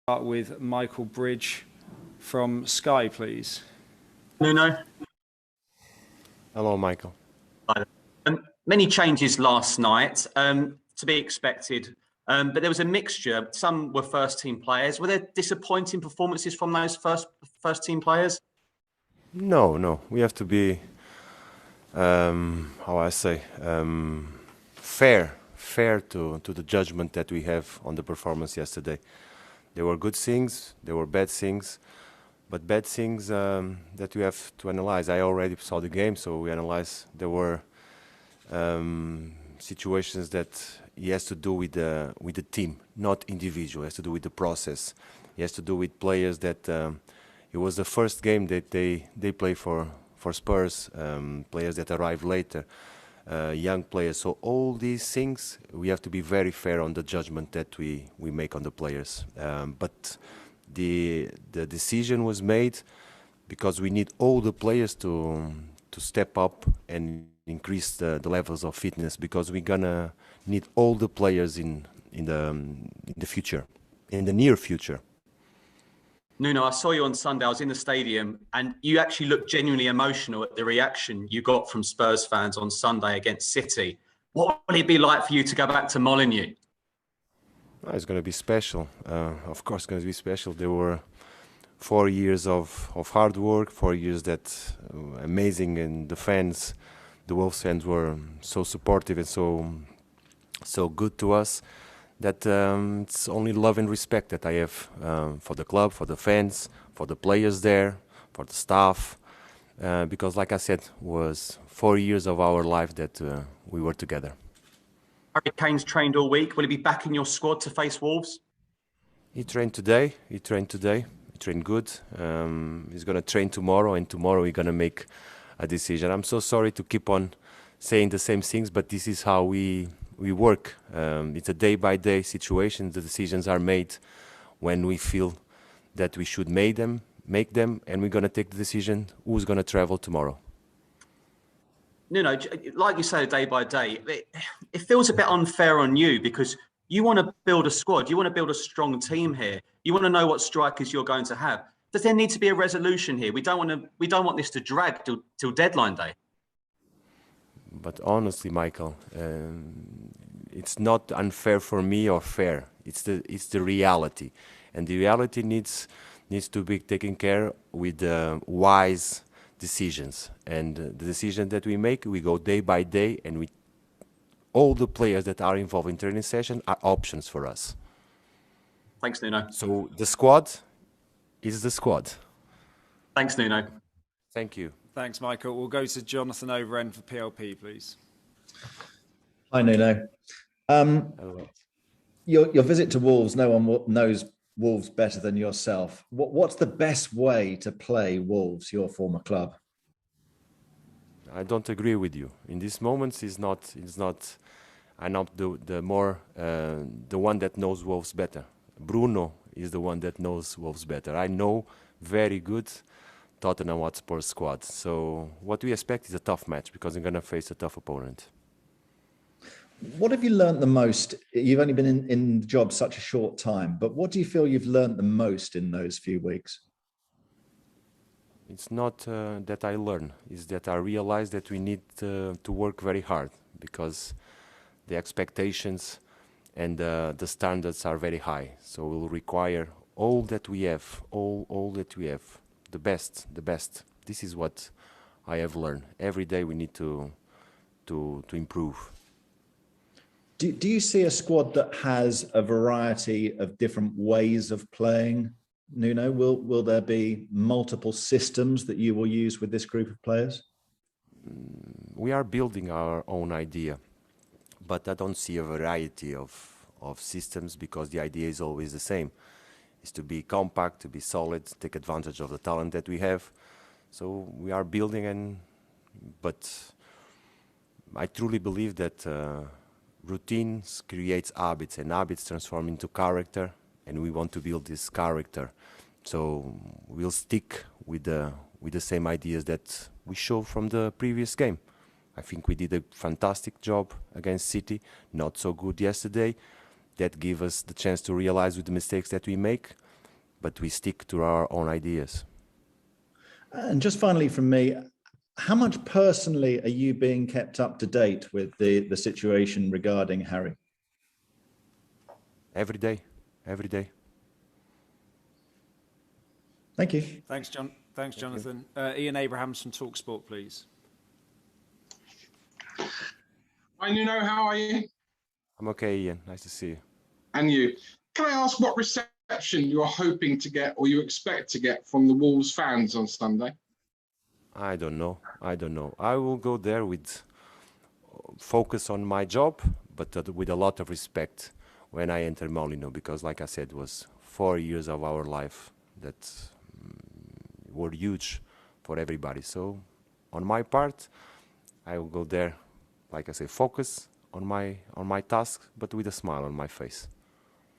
Start with Michael Bridge from Sky, please. Nuno. Hello, Michael. Many changes last night, to be expected, but there was a mixture. Some were first-team players. Were there disappointing performances from those first-team players? No. We have to be, fair to the judgment that we have on the performance yesterday. There were good things, there were bad things, but bad things that we have to analyze. I already saw the game, so we analyzed. There were situations that it has to do with the team, not individual. It has to do with the process. It has to do with players that it was the first game that they play for Spurs, players that arrived later, young players. So all these things, we have to be very fair on the judgment that we make on the players. But the decision was made because we need all the players to step up and increase the levels of fitness, because we're gonna need all the players in the future, in the near future. Nuno, I saw you on Sunday. I was in the stadium, and you actually looked genuinely emotional at the reaction you got from Spurs fans on Sunday against City. What will it be like for you to go back to Molineux? It's going to be special. Of course, it's going to be special. There were 4 years of hard work, 4 years that amazing, and the Wolves fans were so supportive and so good to us, that it's only love and respect that I have for the club, for the fans, for the players there, for the staff, because like I said, was 4 years of our life that we were together. Harry Kane's trained all week. Will he be back in your squad to face Wolves? He trained today. He trained good. He's going to train tomorrow, and tomorrow we're going to make a decision. I'm so sorry to keep on saying the same things, but this is how we work. It's a day-by-day situation. The decisions are made when we feel that we should make them, and we're going to take the decision who's going to travel tomorrow. Nuno, like you say, day by day, it feels a bit unfair on you, because you want to build a squad, you want to build a strong team here, you want to know what strikers you're going to have. Does there need to be a resolution here? We don't want this to drag till deadline day. But honestly, Michael, it's not unfair for me or fair. It's the reality, and the reality needs to be taken care with wise decisions. And the decision that we make, we go day by day, and all the players that are involved in training session are options for us. Thanks, Nuno. So the squad is the squad. Thanks, Nuno. Thank you. Thanks, Michael. We'll go to Jonathan Overend for PLP, please. Hi, Nuno. Hello. Your visit to Wolves, no one knows Wolves better than yourself. What's the best way to play Wolves, your former club? I don't agree with you. In these moments, it's not. I'm not the one that knows Wolves better. Bruno is the one that knows Wolves better. I know very good Tottenham Hotspur squad. So what we expect is a tough match, because we're going to face a tough opponent. What have you learned the most? You've only been in the job such a short time, but what do you feel you've learned the most in those few weeks? It's not that I learn, it's that I realize that we need to work very hard, because the expectations and the standards are very high. So we'll require all that we have, all that we have, the best. This is what I have learned. Every day we need to improve. Do you see a squad that has a variety of different ways of playing, Nuno? Will there be multiple systems that you will use with this group of players? We are building our own idea, but I don't see a variety of systems, because the idea is always the same. It's to be compact, to be solid, take advantage of the talent that we have. So we are building, but I truly believe that routines creates habits, and habits transform into character, and we want to build this character. So we'll stick with the same ideas that we showed from the previous game. I think we did a fantastic job against City, not so good yesterday. That gave us the chance to realize with the mistakes that we make. but we stick to our own ideas. And just finally from me, how much personally are you being kept up to date with the situation regarding Harry? Every day. Thank you. Thanks, John. Thanks, Jonathan. Ian Abrahams from TalkSport, please. Hi, Nuno. How are you? I'm okay, Ian. Nice to see you. And you. Can I ask what reception you're hoping to get or you expect to get from the Wolves fans on Sunday? I don't know. I will go there with focus on my job, but with a lot of respect when I enter Molino, because like I said, it was 4 years of our life that were huge for everybody. So on my part, I will go there, like I say, focus on my task, but with a smile on my face.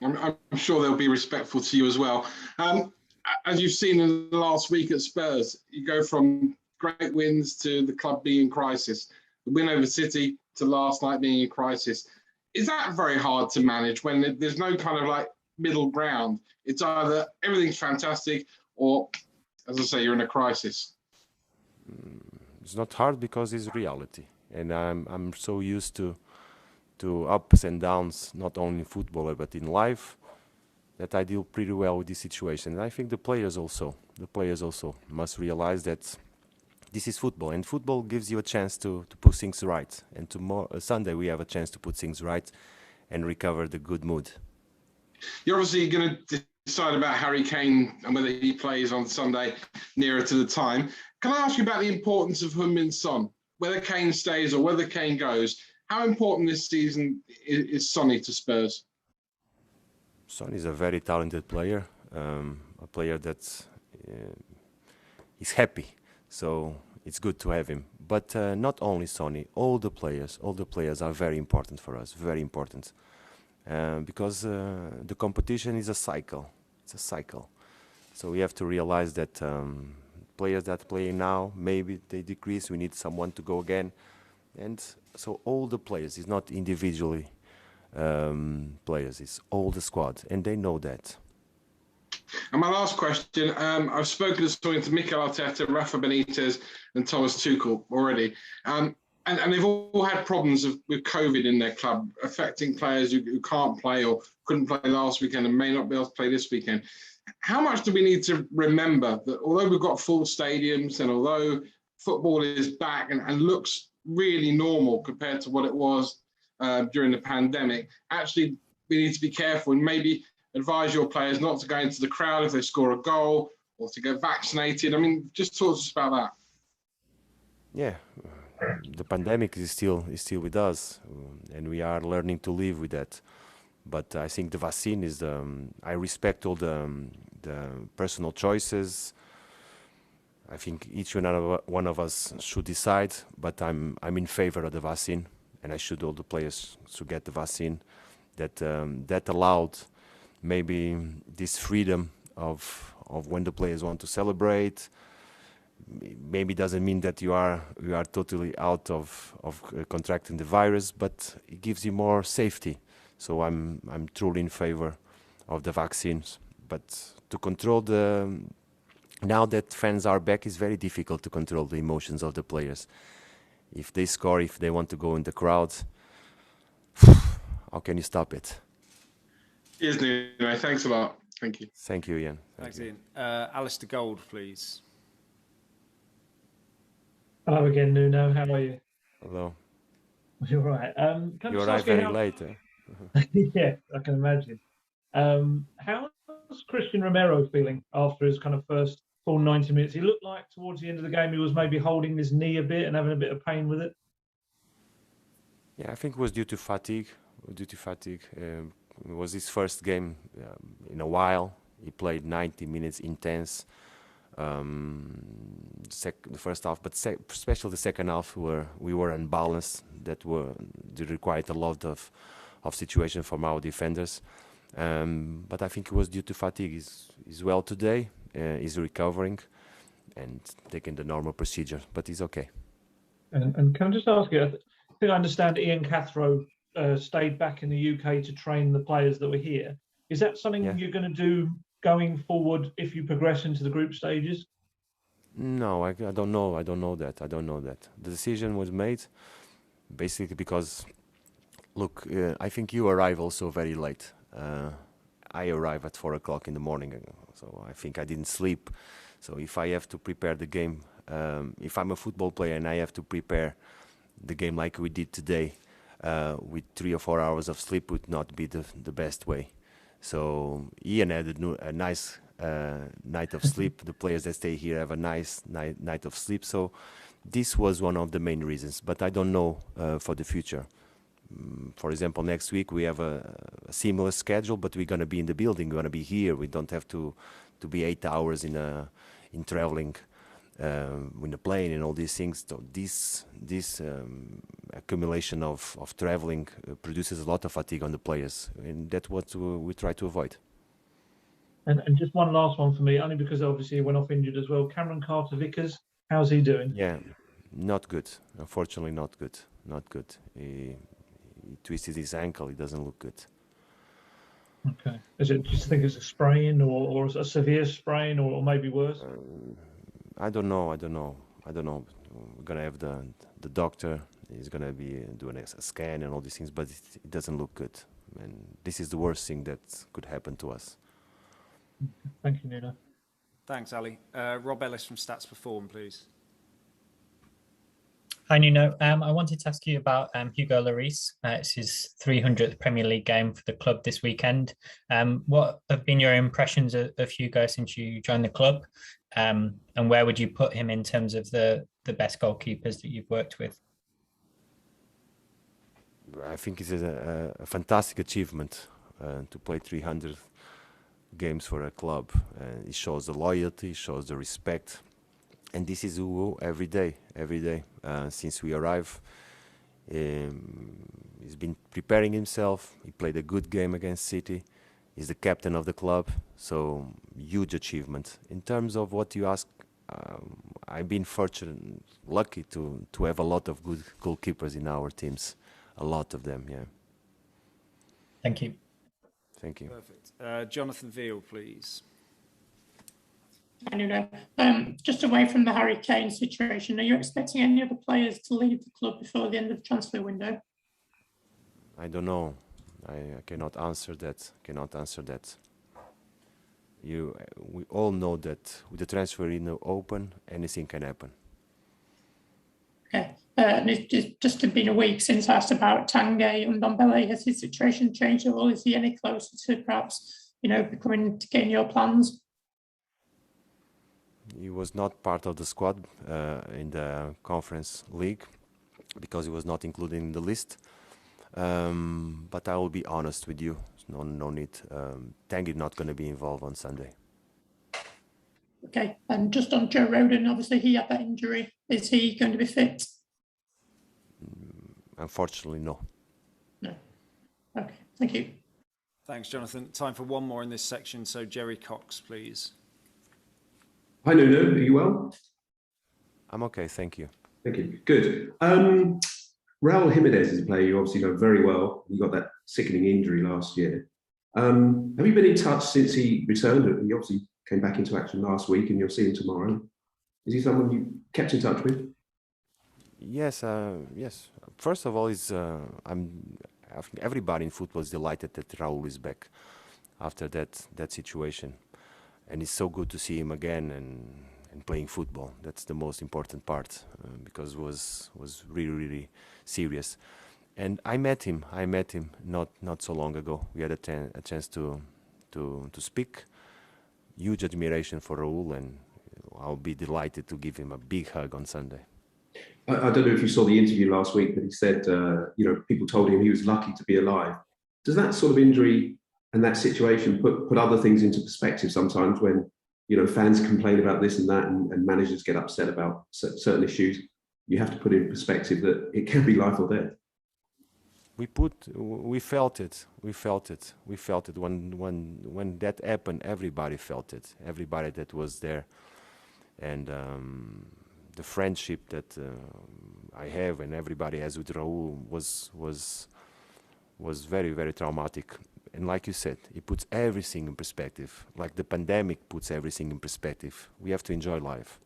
I'm sure they'll be respectful to you as well. As you've seen in the last week at Spurs, you go from great wins to the club being in crisis. The win over City to last night being in crisis. Is that very hard to manage when there's no kind of like middle ground? It's either everything's fantastic or, as I say, you're in a crisis. It's not hard because it's reality, and I'm so used to ups and downs, not only in football but in life, that I deal pretty well with this situation. And I think the players also must realize that this is football, and football gives you a chance to put things right. And Sunday we have a chance to put things right and recover the good mood. You're obviously going to decide about Harry Kane and whether he plays on Sunday nearer to the time. Can I ask you about the importance of Heung-min Son? Whether Kane stays or whether Kane goes, how important this season is Sonny to Spurs? Son is a very talented player, a player that is happy. So it's good to have him. But not only Sonny, all the players are very important for us, very important. Because the competition is a cycle. It's a cycle. So we have to realize that players that play now, maybe they decrease. We need someone to go again. And so all the players, it's not individually players, it's all the squad. And they know that. And my last question, I've spoken this morning to Mikel Arteta, Rafa Benitez and Thomas Tuchel already. And they've all had problems with COVID in their club, affecting players who can't play or couldn't play last weekend and may not be able to play this weekend. How much do we need to remember that although we've got full stadiums and although football is back and looks really normal compared to what it was during the pandemic, actually we need to be careful and maybe advise your players not to go into the crowd if they score a goal or to get vaccinated? I mean, just talk to us about that. Yeah, the pandemic is still with us, and we are learning to live with that. But I think the vaccine is I respect all the personal choices. I think each one of us should decide, but I'm in favor of the vaccine, and I should all the players to get the vaccine. That allowed maybe this freedom of when the players want to celebrate. Maybe doesn't mean that you are totally out of contracting the virus, but it gives you more safety. So I'm truly in favor of the vaccines. But to control now that fans are back, it's very difficult to control the emotions of the players. If they score, if they want to go in the crowd, how can you stop it? Cheers, Nuno. Thanks a lot. Thank you. Thank you, Ian. Thanks, Ian. Alistair Gold, please. Hello again, Nuno. How are you? Hello. You're right. You arrived very late. Yeah, I can imagine. How's Christian Romero feeling after his kind of first full 90 minutes? He looked like towards the end of the game he was maybe holding his knee a bit and having a bit of pain with it. Yeah, I think it was due to fatigue. It was his first game in a while. He played 90 minutes intense. The first half, but especially the second half, where we were unbalanced. That required a lot of situation from our defenders. But I think it was due to fatigue. He's well today. He's recovering and taking the normal procedure, but he's okay. And can I just ask you? I think I understand Ian Cathro stayed back in the UK to train the players that were here. Is that something you're going to do going forward if you progress into the group stages? No, I don't know. I don't know that. The decision was made basically because, look, I think you arrive also very late. I arrive at 4 o'clock in the morning, so I think I didn't sleep. So if I have to prepare the game, if I'm a football player and I have to prepare the game like we did today, with 3 or 4 hours of sleep would not be the best way. So Ian had a nice night of sleep. The players that stay here have a nice night of sleep. So this was one of the main reasons. But I don't know for the future. For example, next week we have a similar schedule, but we're going to be in the building. We're going to be here. We don't have to be 8 hours in traveling in the plane and all these things. So this accumulation of traveling produces a lot of fatigue on the players, and that's what we try to avoid. And just one last one for me, only because obviously he went off injured as well. Cameron Carter-Vickers, how's he doing? Yeah, not good. Unfortunately, not good. Not good. He twisted his ankle. It doesn't look good. Okay. Do you think it's a sprain or a severe sprain or maybe worse? I don't know. We're gonna have the doctor. He's gonna be doing a scan and all these things, but it doesn't look good. And this is the worst thing that could happen to us. Thank you, Nuno. Thanks, Ali. Rob Ellis from Stats Perform, please. Hi, Nuno. I wanted to ask you about Hugo Lloris. It's his 300th Premier League game for the club this weekend. What have been your impressions of Hugo since you joined the club? And where would you put him in terms of the best goalkeepers that you've worked with? I think it's a fantastic achievement to play 300 games for a club. It shows the loyalty, shows the respect. And this is Hugo every day. Since we arrived, he's been preparing himself. He played a good game against City. He's the captain of the club, so huge achievement. In terms of what you ask, I've been fortunate, lucky to have a lot of good goalkeepers in our teams. A lot of them, yeah. Thank you. Thank you. Perfect. Jonathan Veal, please. I don't know. Just away from the Harry Kane situation, are you expecting any other players to leave the club before the end of the transfer window? I don't know. I cannot answer that. We all know that with the transfer window open, anything can happen. Okay. And it's just been a week since I asked about Tanguy and Ndombele. Has his situation changed at all? Is he any closer to perhaps, getting your plans? He was not part of the squad in the Conference League because he was not included in the list. But I will be honest with you. No need. Tanguy is not going to be involved on Sunday. Okay. And just on Joe Rodon, obviously he had that injury. Is he going to be fit? Unfortunately, no. No. Okay. Thank you. Thanks, Jonathan. Time for one more in this section. So Jerry Cox, please. Hi, Nuno. Are you well? I'm okay, thank you. Thank you. Good. Raul Jimenez is a player you obviously know very well. He got that sickening injury last year. Have you been in touch since he returned? He obviously came back into action last week and you'll see him tomorrow. Is he someone you kept in touch with? Yes. First of all, I think everybody in football is delighted that Raul is back after that situation. And it's so good to see him again and playing football. That's the most important part because it was really, really serious. And I met him not so long ago. We had a chance to speak. Huge admiration for Raul, and I'll be delighted to give him a big hug on Sunday. I don't know if you saw the interview last week, but he said, people told him he was lucky to be alive. Does that sort of injury and that situation put other things into perspective sometimes when, fans complain about this and that and managers get upset about certain issues? You have to put in perspective that it can be life or death. We felt it when that happened. Everybody felt it. Everybody that was there, and the friendship that I have and everybody has with Raul was very, very traumatic. And like you said, it puts everything in perspective. Like the pandemic puts everything in perspective. We have to enjoy life.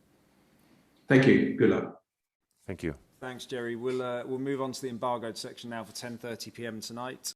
Thank you. Good luck. Thank you. Thanks, Jerry. We'll move on to the embargoed section now for 10:30 p.m. tonight.